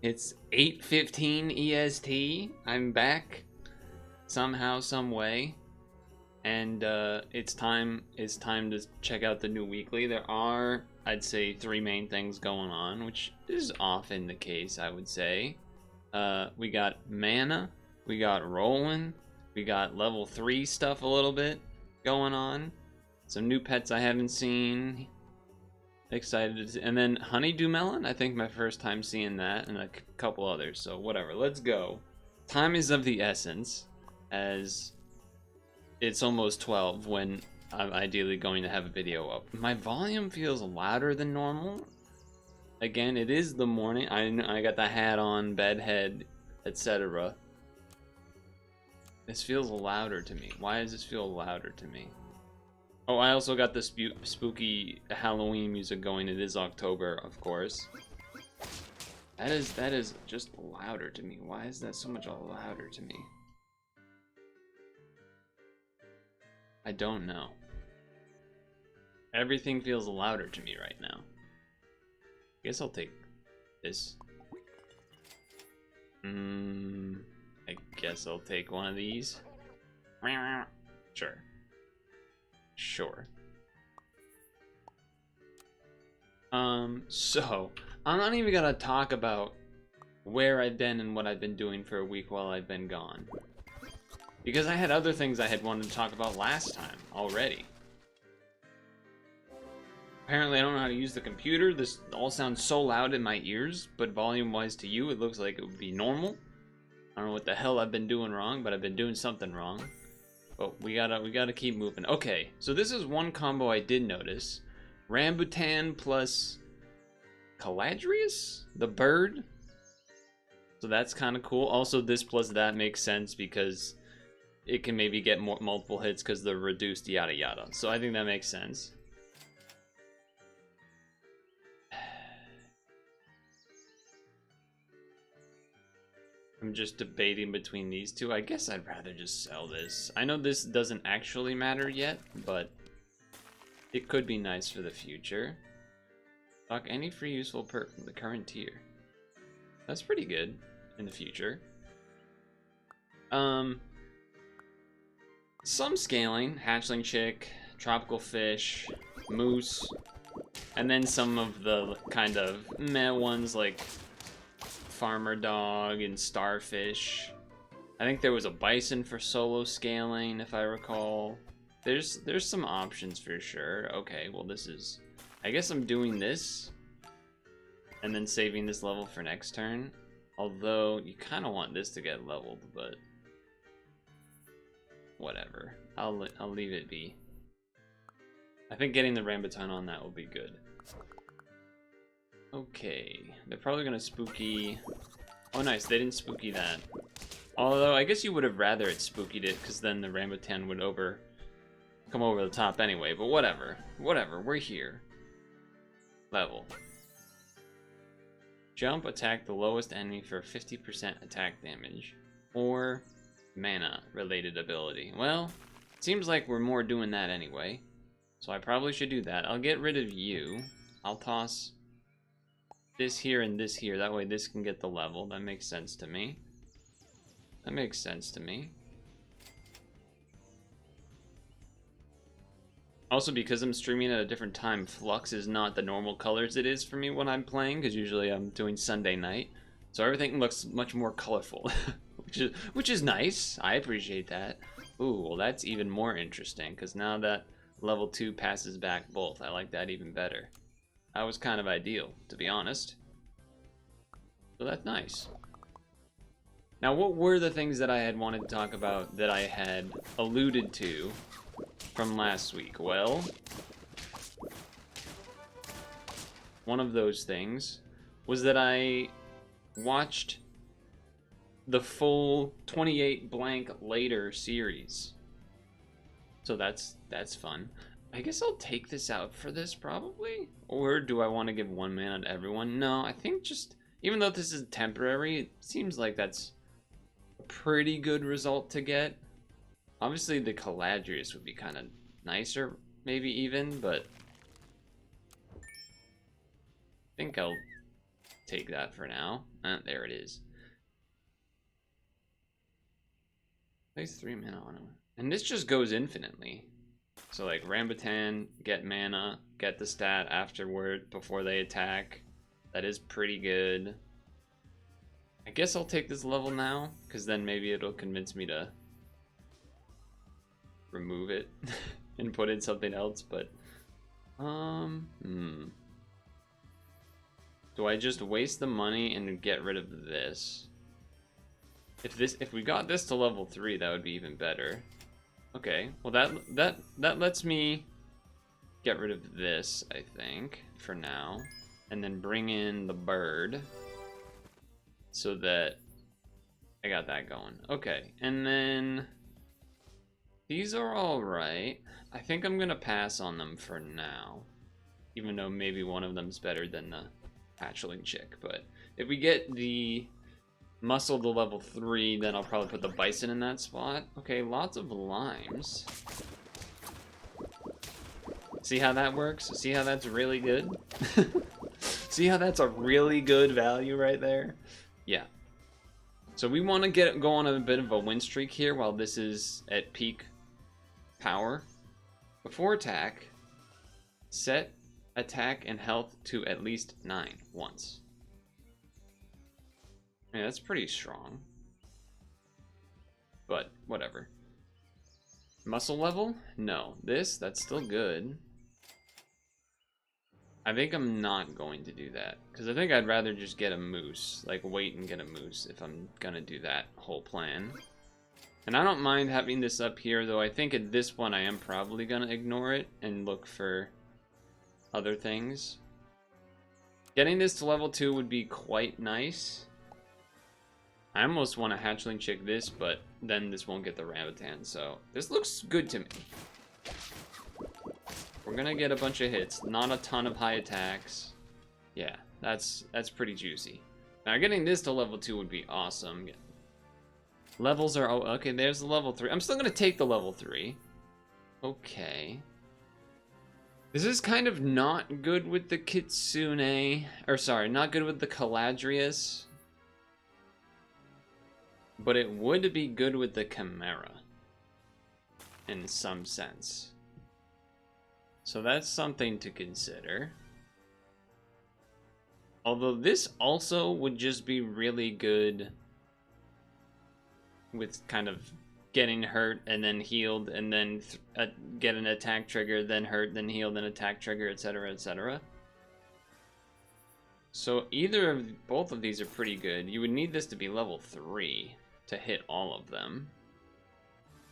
It's 8:15 EST. I'm back somehow, some way, and it's time to check out the new weekly. There are, I'd say, 3 main things going on, which is often the case, I would say. We got mana, we got rolling, we got level 3 stuff a little bit going on. Some new pets I haven't seen. Excited to, and then honeydew melon, I think my first time seeing that, and a couple others, so whatever, let's go. Time is of the essence, as it's almost 12 when I'm ideally going to have a video up. My volume feels louder than normal. Again, it is the morning. I got the hat on, bed head, etc. This feels louder to me. Why does this feel louder to me? Oh, I also got the spooky Halloween music going. It is October, of course. That is just louder to me. Why is that so much louder to me? I don't know. Everything feels louder to me right now. I guess I'll take this. I guess I'll take one of these. Sure. Sure. So I'm not even gonna talk about where I've been and what I've been doing for a week while I've been gone, because I had other things I had wanted to talk about last time already. Apparently I don't know how to use the computer. This all sounds so loud in my ears, but volume-wise to you, it looks like it would be normal. I don't know what the hell I've been doing wrong, but I've been doing something wrong. But we gotta keep moving. Okay, so this is one combo I did notice. Rambutan plus Caladrius, the bird. So that's kind of cool. Also, this plus that makes sense because it can maybe get multiple hits because they're reduced, yada yada. So I think that makes sense. I'm just debating between these two. I guess I'd rather just sell this. I know this doesn't actually matter yet, but it could be nice for the future. Stock any free useful perk from the current tier. That's pretty good in the future. Some scaling, hatchling chick, tropical fish, moose, and then some of the kind of meh ones like farmer dog and starfish. I think there was a bison for solo scaling, if I recall. There's some options for sure. Okay, well this is, I guess I'm doing this and then saving this level for next turn. Although you kind of want this to get leveled, but whatever. I'll leave it be. I think getting the Rambutan on that will be good. Okay, they're probably gonna spooky. Oh nice, they didn't spooky that. Although I guess you would have rather it spookied it, because then the Rambutan would come over the top anyway. But whatever, we're here. Level. Jump, attack the lowest enemy for 50% attack damage, or mana related ability. Well, seems like we're more doing that anyway, so I probably should do that. I'll get rid of you. I'll toss this here and this here. That way this can get the level. That makes sense to me. That makes sense to me. Also, because I'm streaming at a different time, Flux is not the normal colors it is for me when I'm playing, because usually I'm doing Sunday night. So everything looks much more colorful, which is nice. I appreciate that. Ooh, well that's even more interesting, because now that level 2 passes back both, I like that even better. That was kind of ideal, to be honest. So that's nice. Now, what were the things that I had wanted to talk about that I had alluded to from last week? Well, one of those things was that I watched the full 28 blank later series. So that's fun. I guess I'll take this out for this probably. Or do I want to give 1 mana to everyone? No, I think just, even though this is temporary, it seems like that's a pretty good result to get. Obviously the Caladrius would be kind of nicer, maybe even, but I think I'll take that for now. There it is. Place 3 mana on him. And this just goes infinitely. So like Rambutan, get mana, get the stat afterward before they attack. That is pretty good. I guess I'll take this level now, because then maybe it'll convince me to remove it and put in something else, but do I just waste the money and get rid of this? If we got this to level 3, that would be even better. Okay, well that lets me get rid of this, I think, for now, and then bring in the bird so that I got that going. Okay, and then these are all right. I think I'm gonna pass on them for now, even though maybe one of them's better than the hatchling chick. But if we get the muscle to level 3, then I'll probably put the bison in that spot. Okay, lots of limes. See how that works? See how that's really good? See how that's a really good value right there? Yeah. So we want to go on a bit of a win streak here while this is at peak power. Before attack, set attack and health to at least 9 once. Yeah, that's pretty strong. But whatever. Muscle level? No. That's still good. I think I'm not going to do that, because I think I'd rather just get a moose. Like, wait and get a moose if I'm gonna do that whole plan. And I don't mind having this up here, though I think at this point I am probably gonna ignore it and look for other things. Getting this to level 2 would be quite nice. I almost want to hatchling chick this, but then this won't get the Rambutan, so this looks good to me. We're gonna get a bunch of hits, not a ton of high attacks. Yeah, that's pretty juicy. Now getting this to level 2 would be awesome. Levels are, oh, okay, there's the level 3. I'm still gonna take the level 3. Okay. This is kind of not good with the Kitsune, or sorry, not good with the Caladrius. But it would be good with the Chimera, in some sense. So that's something to consider. Although this also would just be really good with kind of getting hurt and then healed and then get an attack trigger, then hurt, then healed, then attack trigger, etc., etc. So both of these are pretty good. You would need this to be level 3 to hit all of them.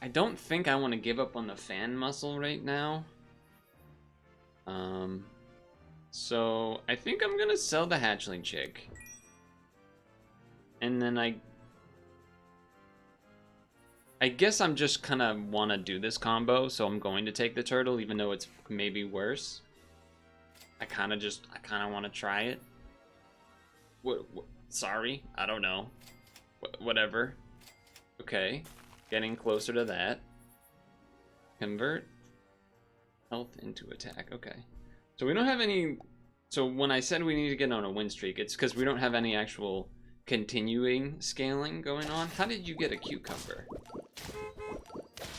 I don't think I want to give up on the fan muscle right now. So I think I'm gonna sell the hatchling chick. And then I guess I'm just kind of want to do this combo, so I'm going to take the turtle, even though it's maybe worse. I kind of want to try it. Sorry, I don't know. Whatever. Okay, getting closer to that. Convert health into attack. Okay, so we don't have any. So when I said we need to get on a win streak, it's because we don't have any actual continuing scaling going on. How did you get a cucumber?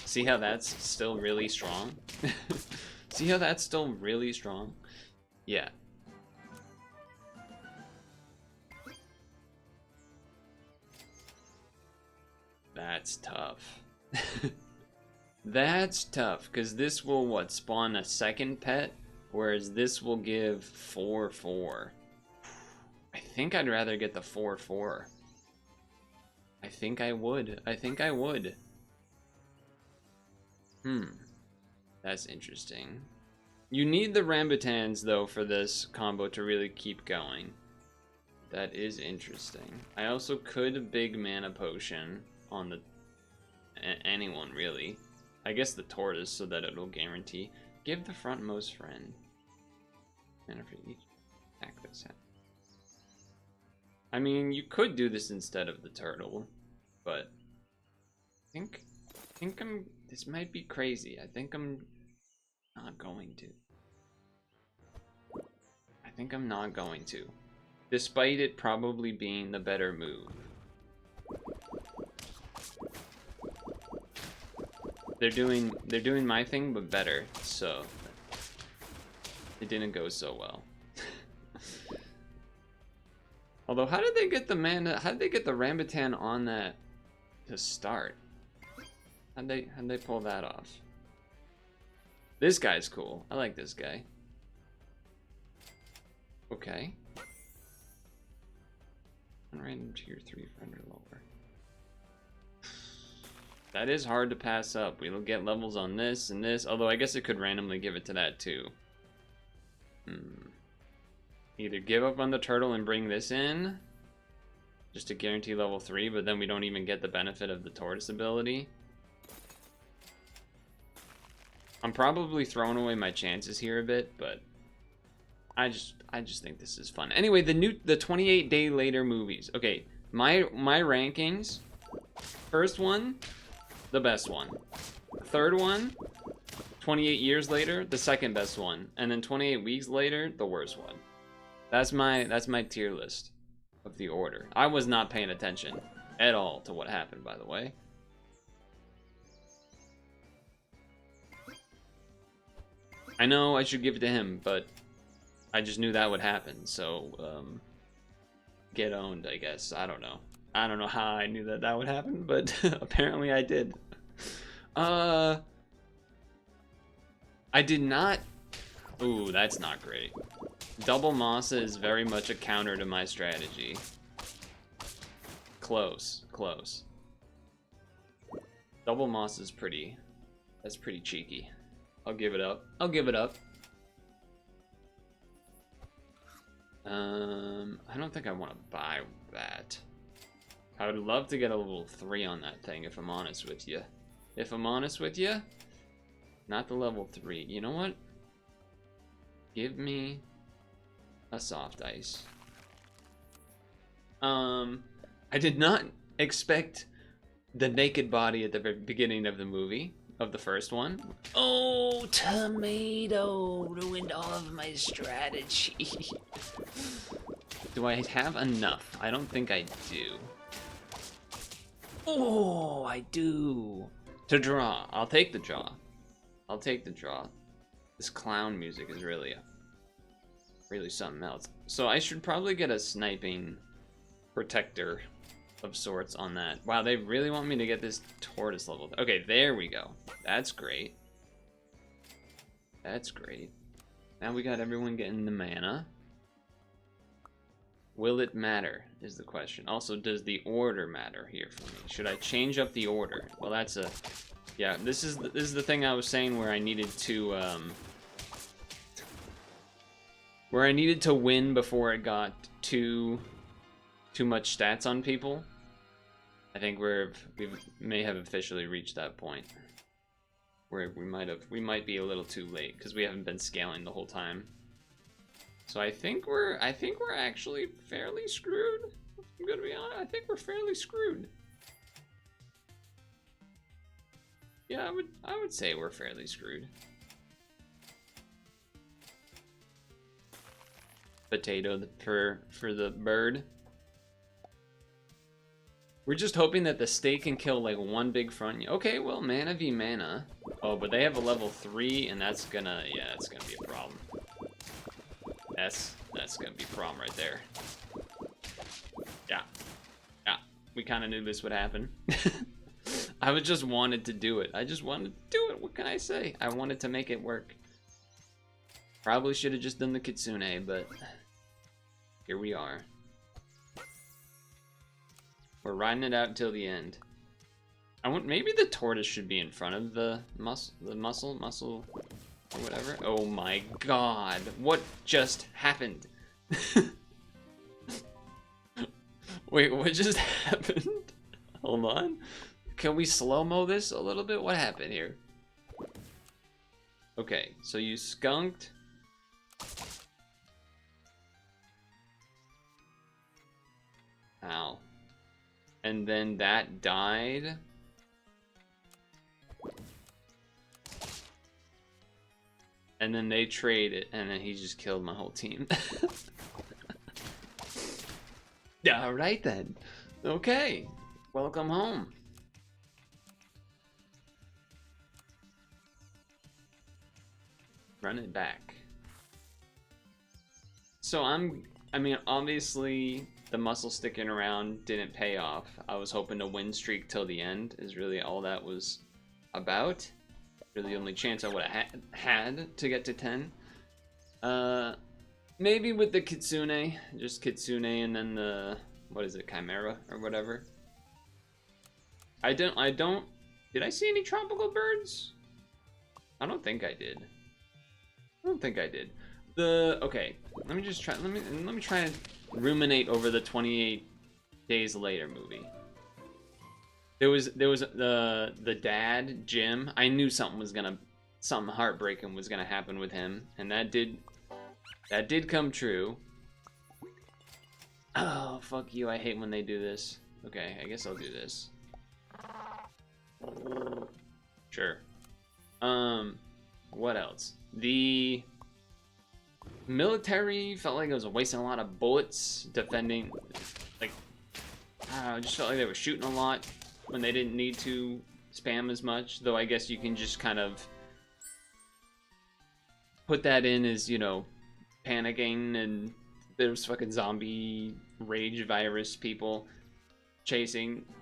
See how that's still really strong? See how that's still really strong? Yeah. That's tough. That's tough, because this will, what, spawn a second pet? Whereas this will give 4/4. I think I'd rather get the 4/4. I think I would. That's interesting. You need the Rambutans, though, for this combo to really keep going. That is interesting. I also could big mana potion on the anyone, really. I guess the tortoise, so that it'll guarantee. Give the frontmost friend mana for each attack that's happened. I mean, you could do this instead of the turtle, but I think this might be crazy. I think I'm not going to. despite it probably being the better move. They're doing my thing, but better, so it didn't go so well. Although, how did they get the mana? How did they get the Rambutan on that to start? How'd they pull that off? This guy's cool. I like this guy. Okay. Random tier 3 friend or lower. That is hard to pass up. We'll get levels on this and this, although I guess it could randomly give it to that too. Either give up on the turtle and bring this in, just to guarantee level 3, but then we don't even get the benefit of the tortoise ability. I'm probably throwing away my chances here a bit, but I just think this is fun. Anyway, the 28 day later movies. Okay, my rankings. First one, the best one. Third one, 28 years later, the second best one, and then 28 weeks later, the worst one. That's my tier list of the order. I was not paying attention at all to what happened, by the way. I know I should give it to him, but I just knew that would happen, so get owned, I guess. I don't know. I don't know how I knew that would happen, but apparently I did. I did not. Ooh, that's not great. Double Masa is very much a counter to my strategy. Close. Double Masa is pretty. That's pretty cheeky. I'll give it up. I don't think I want to buy that. I would love to get a level 3 on that thing, if I'm honest with you. Not the level 3. You know what? Give me a soft ice. I did not expect the naked body at the very beginning of the movie, of the first one. Oh, tomato ruined all of my strategy. Do I have enough? I don't think I do. Oh, I do. To draw. I'll take the draw. This clown music is really something else. So I should probably get a sniping protector of sorts on that. Wow, they really want me to get this tortoise level. Okay, there we go. That's great. Now we got everyone getting the mana. Will it matter is the question. Also, does the order matter here for me? Should I change up the order? Well, that's a... Yeah, this is the thing I was saying where I needed to win before it got too much stats on people. I think we may have officially reached that point where we might be a little too late because we haven't been scaling the whole time. So I think we're actually fairly screwed. I'm gonna be honest. I think we're fairly screwed. Yeah, I would say we're fairly screwed. Potato for the bird. We're just hoping that the steak can kill like one big front. Okay, well, mana v mana. Oh, but they have a level 3, and that's gonna be a problem. That's gonna be a problem right there. Yeah. We kind of knew this would happen. I just wanted to do it. What can I say? I wanted to make it work. Probably should have just done the Kitsune, but here we are. We're riding it out until the end. Maybe the tortoise should be in front of the muscle, or whatever. Oh my god, what just happened? Wait, what just happened? Hold on. Can we slow-mo this a little bit? What happened here? Okay, so you skunked. Ow. And then that died. And then they traded, and then he just killed my whole team. All right then. Okay. Welcome home. Run it back. So I mean, obviously the muscle sticking around didn't pay off. I was hoping to win streak till the end is really all that was about. Really the only chance I would have had to get to 10. Maybe with the Kitsune, just Kitsune and then the, what is it, Chimera or whatever. I don't, did I see any tropical birds? I don't think I did. I don't think I did. Okay, let me just try, let me try and ruminate over the 28 Days Later movie. There was the dad, Jim. I knew something heartbreaking was gonna happen with him, and that did come true. Oh, fuck you, I hate when they do this. Okay, I guess I'll do this. Sure. What else? The military felt like it was wasting a lot of bullets defending, like, I don't know, I just felt like they were shooting a lot when they didn't need to spam as much, though I guess you can just kind of put that in as, you know, panicking and there's fucking zombie rage virus people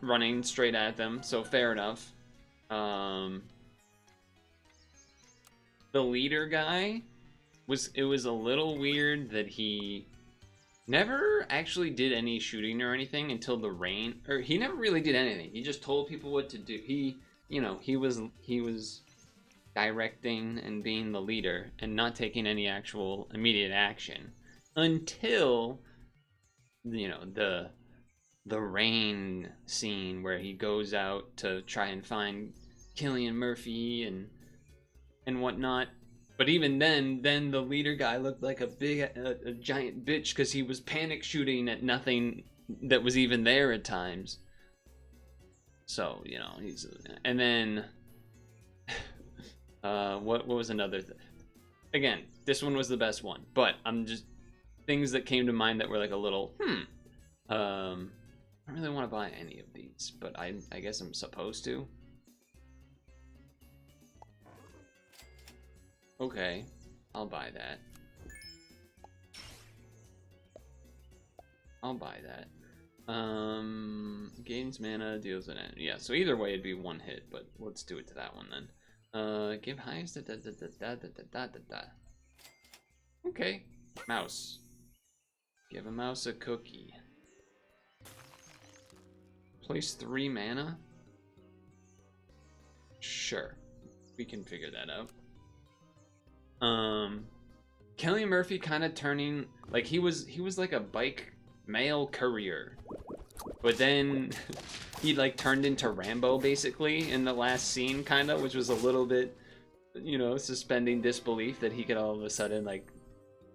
running straight at them, so fair enough. The leader guy it was a little weird that he never actually did any shooting or anything until the rain, or he never really did anything. He just told people what to do. He was directing and being the leader and not taking any actual immediate action until, you know, the rain scene where he goes out to try and find Cillian Murphy and whatnot. But even then the leader guy looked like a giant bitch because he was panic shooting at nothing that was even there at times. So, you know, and then what was another thing? Again, this one was the best one, but I'm just things that came to mind that were like a little I don't really want to buy any of these, but I guess I'm supposed to. Okay, I'll buy that. I'll buy that. Gains mana, deals an end. Yeah, so either way it'd be one hit, but let's do it to that one then. Give highest Okay, mouse. Give a mouse a cookie. Place 3 mana? Sure, we can figure that out. Cillian Murphy kind of turning, like he was like a bike mail courier, but then he like turned into Rambo basically in the last scene kind of, which was a little bit, you know, suspending disbelief that he could all of a sudden like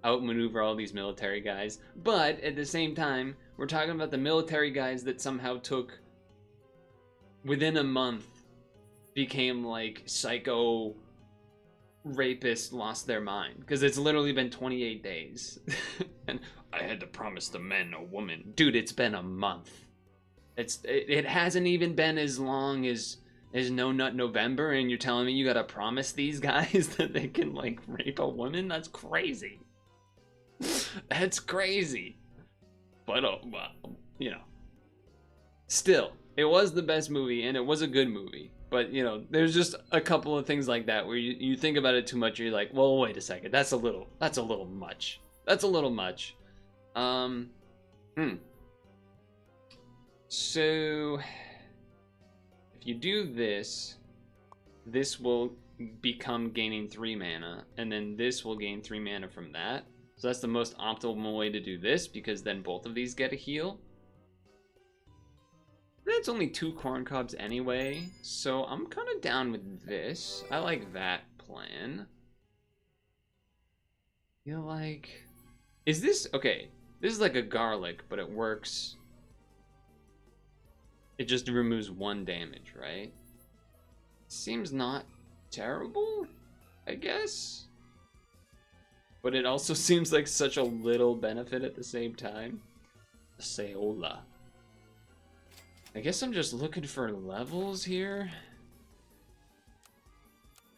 outmaneuver all these military guys. But at the same time, we're talking about the military guys that somehow took, within a month, became like psycho rapists, lost their mind, because it's literally been 28 days. And I had to promise the men a woman. Dude, it's been a month. It hasn't even been as long as No Nut November, and you're telling me you gotta promise these guys that they can like rape a woman? That's crazy. That's crazy. But well, you know, still, it was the best movie and it was a good movie. But, you know, there's just a couple of things like that where you think about it too much. You're like, well, wait a second. That's a little much. That's a little much. So, if you do this, this will become gaining 3 mana. And then this will gain 3 mana from that. So that's the most optimal way to do this, because then both of these get a heal. That's only 2 corn cobs anyway, so I'm kind of down with this. I like that plan. Feel like, is this okay? This is like a garlic, but it works. It just removes 1 damage, right? Seems not terrible, I guess. But it also seems like such a little benefit at the same time. Seola. I guess I'm just looking for levels here.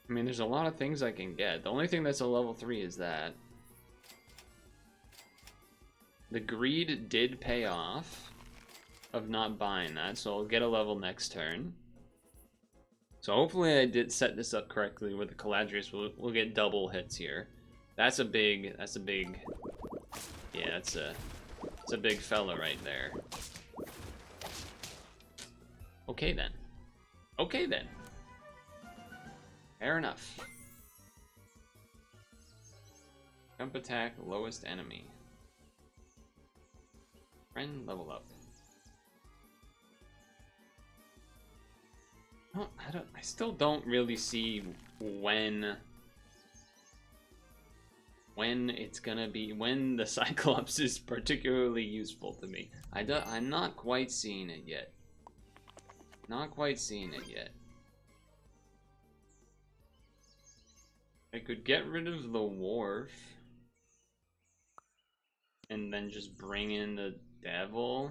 I mean, there's a lot of things I can get. The only thing that's a level 3 is that. The greed did pay off of not buying that, so I'll get a level next turn. So hopefully I did set this up correctly with the Caladrius. We'll get double hits here. That's a big, yeah, it's a big fella right there. Okay then. Okay then. Fair enough. Jump attack, lowest enemy. Friend, level up. Oh, I still don't really see when it's gonna be, when the Cyclops is particularly useful to me. I'm not quite seeing it yet. Not quite seeing it yet. I could get rid of the wharf and then just bring in the devil.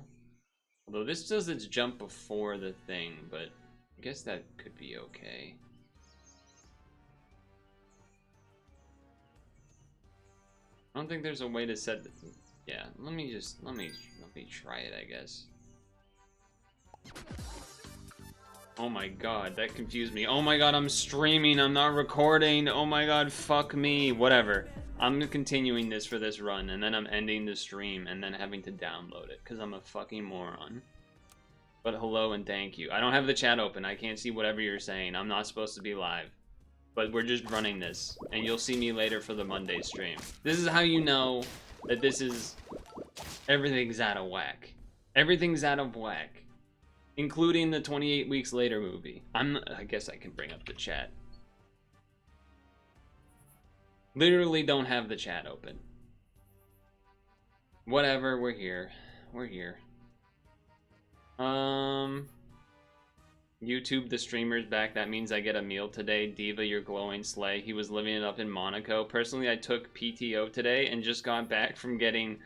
Although this does its jump before the thing, but I guess that could be okay. I don't think there's a way to set the, yeah, let me try it, I guess. Oh my god, that confused me. Oh my god, I'm streaming, I'm not recording. Oh my god, fuck me. Whatever. I'm continuing this for this run, and then I'm ending the stream, and then having to download it, because I'm a fucking moron. But hello and thank you. I don't have the chat open. I can't see whatever you're saying. I'm not supposed to be live. But we're just running this, and you'll see me later for the Monday stream. This is how you know that this is... everything's out of whack. Everything's out of whack. Including the 28 Weeks Later movie. I guess I can bring up the chat. Literally don't have the chat open. Whatever, we're here. We're here. YouTube, the streamer's back. That means I get a meal today. Diva, you're glowing slay. He was living it up in Monaco. Personally, I took PTO today and just got back from getting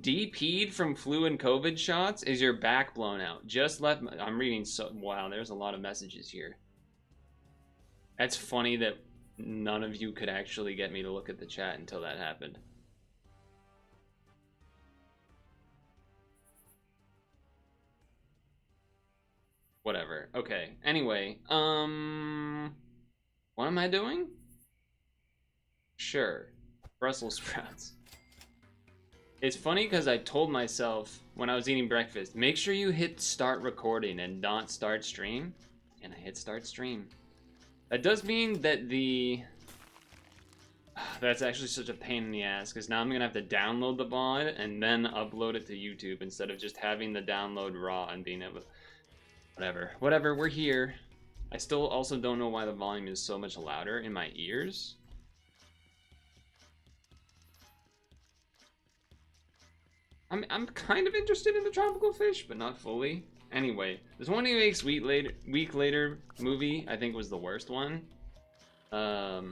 DP'd from flu and COVID shots. Is your back blown out? Just left. I'm reading so. Wow, there's a lot of messages here. That's funny that none of you could actually get me to look at the chat until that happened. Whatever. Okay. Anyway, what am I doing? Sure. Brussels sprouts. It's funny because I told myself when I was eating breakfast, make sure you hit start recording and not start stream. And I hit start stream. That does mean that that's actually such a pain in the ass, because now I'm going to have to download the VOD and then upload it to YouTube instead of just having the download raw and being able to... Whatever, we're here. I still also don't know why the volume is so much louder in my ears. I'm kind of interested in the tropical fish, but not fully. Anyway, the 28 Week Later movie, I think, was the worst one. The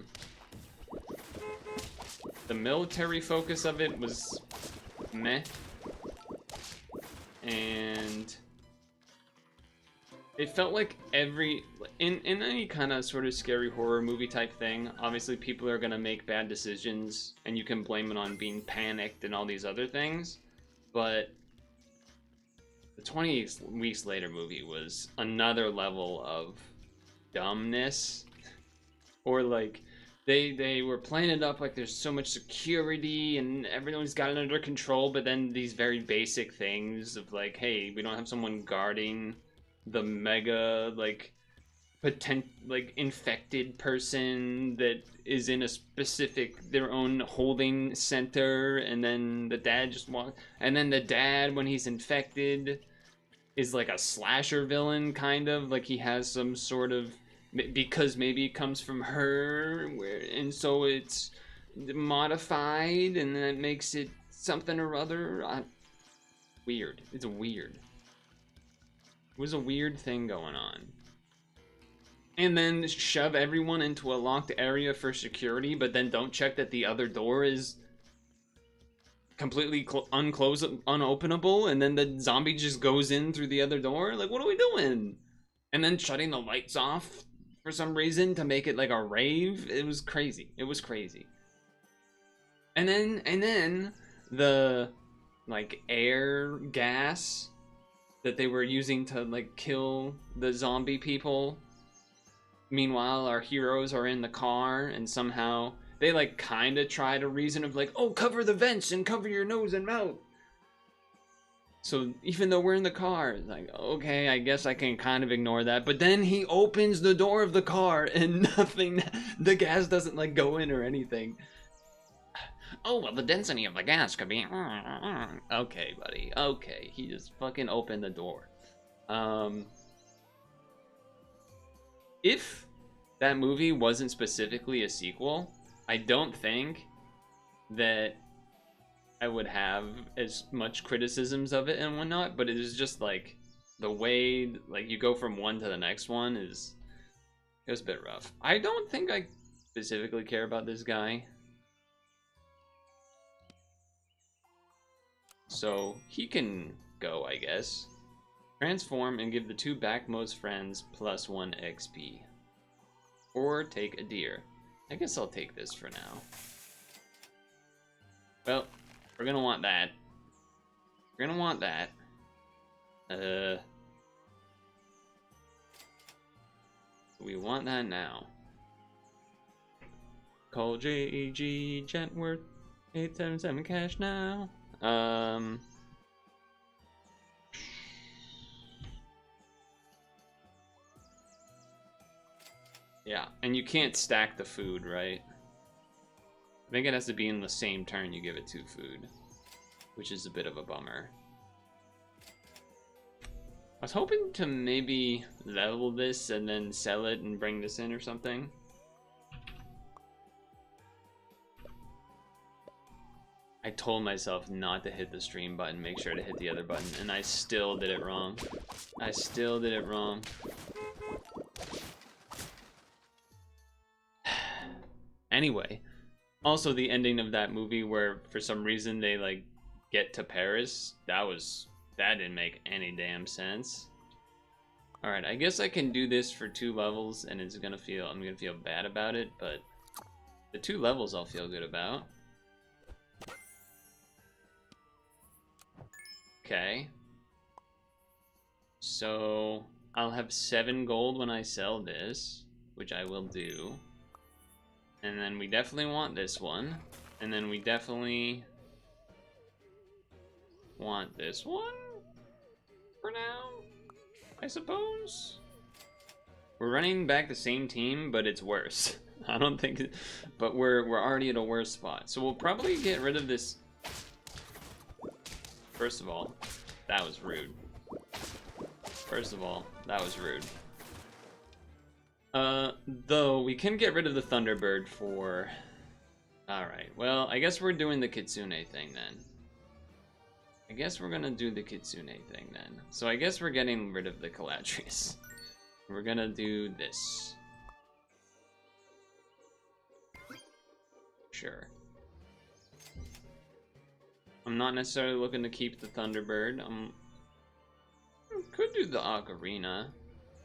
military focus of it was meh. And it felt like in any kind of sort of scary horror movie type thing, obviously people are gonna make bad decisions and you can blame it on being panicked and all these other things. But the 28 Weeks Later movie was another level of dumbness. Or like, they were playing it up like there's so much security and everyone's got it under control, but then these very basic things of like, hey, we don't have someone guarding the mega, like, infected person that is in a specific, their own holding center, and then the dad just walks, and then the dad, when he's infected, is like a slasher villain, kind of, like he has some sort of, because maybe it comes from her, and so it's modified, and then it makes it something or other. Weird. It's weird. It was a weird thing going on. And then shove everyone into a locked area for security, but then don't check that the other door is completely unopenable, and then the zombie just goes in through the other door. Like, what are we doing? And then shutting the lights off for some reason to make it like a rave. It was crazy. It was crazy. And then the like air gas that they were using to like kill the zombie people. Meanwhile, our heroes are in the car, and somehow they like kind of try to reason of like, oh, cover the vents and cover your nose and mouth. So even though we're in the car, it's like, okay, I guess I can kind of ignore that. But then he opens the door of the car and nothing, the gas doesn't like go in or anything. Oh, well, the density of the gas could be... Okay, buddy. Okay, he just fucking opened the door. If that movie wasn't specifically a sequel, I don't think that I would have as much criticisms of it and whatnot, but it is just like the way like you go from one to the next one it was a bit rough. I don't think I specifically care about this guy. So he can go, I guess. Transform and give the 2 backmost friends +1 XP. Or take a deer. I guess I'll take this for now. Well, we're gonna want that. We're gonna want that. We want that now. Call JEG Gentworth 877 cash now. Yeah, and you can't stack the food, right? I think it has to be in the same turn you give it 2 food, which is a bit of a bummer. I was hoping to maybe level this and then sell it and bring this in or something. I told myself not to hit the stream button, make sure to hit the other button, and I still did it wrong. I still did it wrong. Anyway, also the ending of that movie where for some reason they like get to Paris, that didn't make any damn sense. All right, I guess I can do this for 2 levels and I'm gonna feel bad about it, but the 2 levels I'll feel good about. Okay. So I'll have 7 gold when I sell this, which I will do. And then we definitely want this one. And then we definitely want this one for now, I suppose. We're running back the same team, but it's worse. I don't think, but we're already at a worse spot. So we'll probably get rid of this. First of all, that was rude. First of all, that was rude. Though we can get rid of the Thunderbird for... Alright, well, I guess we're doing the Kitsune thing then. I guess we're gonna do the Kitsune thing then. So I guess we're getting rid of the Calatrius. We're gonna do this. Sure. I'm not necessarily looking to keep the Thunderbird. Could do the Ocarina.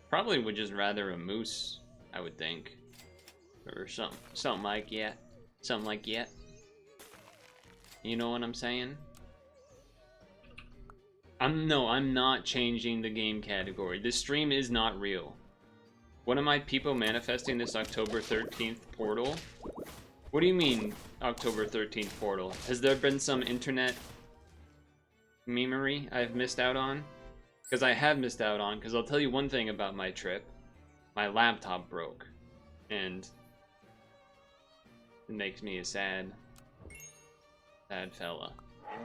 Probably would just rather a moose, I would think. Or something like that. Something like that. You know what I'm saying? I'm not changing the game category. This stream is not real. What am I people manifesting this October 13th portal? What do you mean, October 13th portal? Has there been some internet memery I've missed out on? Because I have missed out on, because I'll tell you one thing about my trip. My laptop broke. And it makes me a sad fella.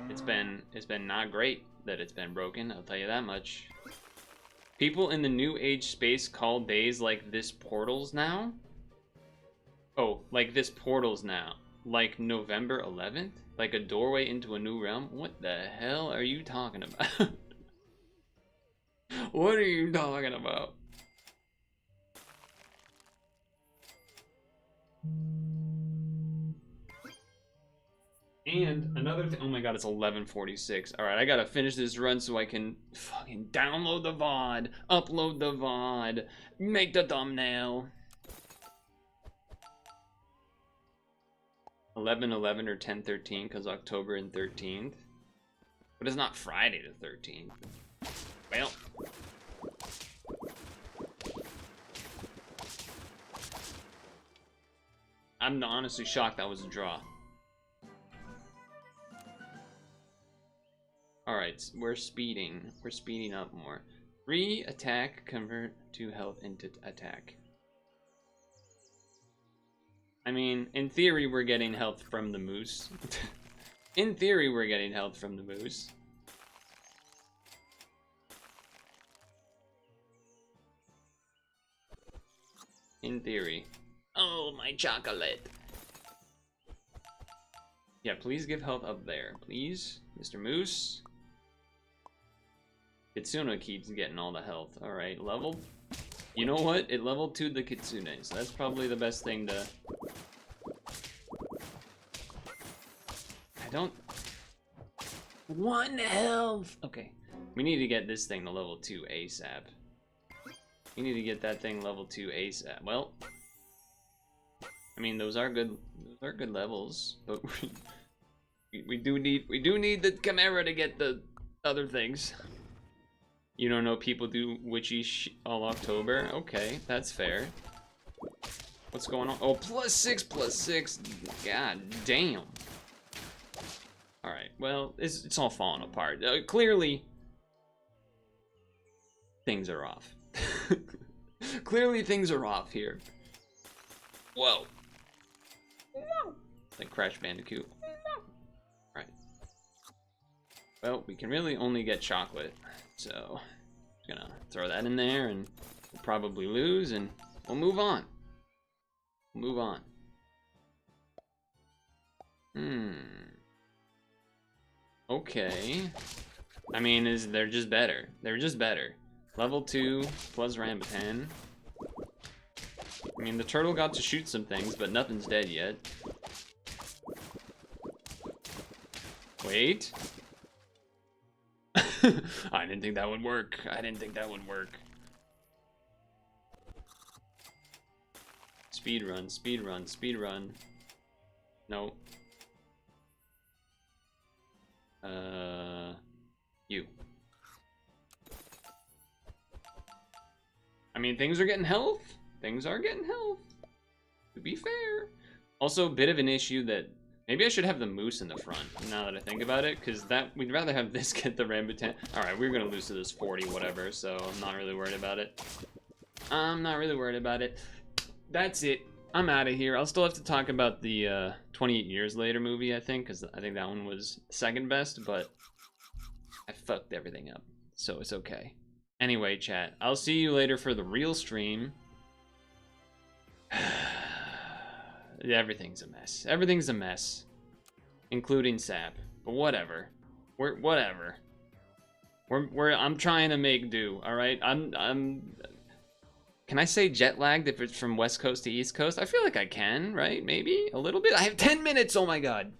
It's been not great that it's been broken, I'll tell you that much. People in the new age space call days like this portals now? Oh, like this portals now. Like November 11th? Like a doorway into a new realm? What the hell are you talking about? What are you talking about? And another thing, oh my god, it's 11:46. All right, I gotta finish this run so I can fucking download the VOD, upload the VOD, make the thumbnail. 11/11 or 10/13 because October and 13th. But it's not Friday the 13th. Well. I'm honestly shocked that was a draw. Alright, so we're speeding. We're speeding up more. 3 attack, convert to health into attack. I mean, in theory, we're getting health from the moose. In theory, we're getting health from the moose. In theory. Oh, my chocolate. Yeah, please give health up there. Please, Mr. Moose. Kitsune keeps getting all the health. Alright, level. You know what? It leveled 2 the Kitsune, so that's probably the best thing to... I don't... 1 health! Okay. We need to get this thing to level 2 ASAP. We need to get that thing level 2 ASAP. Well... I mean, those are good levels, but we do need the Chimera to get the other things. You don't know people do witchy all October? Okay, that's fair. What's going on? Oh, +6. God damn. All right, well, it's all falling apart. Clearly, things are off. Clearly, things are off here. Whoa. Like Crash Bandicoot. Alright. Well, we can really only get chocolate, so I'm gonna throw that in there and we'll probably lose and we'll move on. Move on. Okay. I mean, they're just better. They're just better. Level 2 plus Rambutan. I mean, the turtle got to shoot some things, but nothing's dead yet. Wait. I didn't think that would work. I didn't think that would work. Speed run, speed run, speed run. No. You. I mean, things are getting health. Things are getting health, to be fair. Also, a bit of an issue that maybe I should have the moose in the front, now that I think about it, because we'd rather have this get the Rambutan. Alright, we're going to lose to this 40 whatever, so I'm not really worried about it. I'm not really worried about it. That's it. I'm out of here. I'll still have to talk about the 28 Years Later movie, I think, because I think that one was second best, but I fucked everything up, so it's okay. Anyway, chat, I'll see you later for the real stream. Everything's a mess. Everything's a mess, including Sap. But whatever. Whatever. I'm trying to make do. All right. Can I say jet lagged if it's from West Coast to East Coast? I feel like I can, right? Maybe a little bit. I have 10 minutes. Oh my god.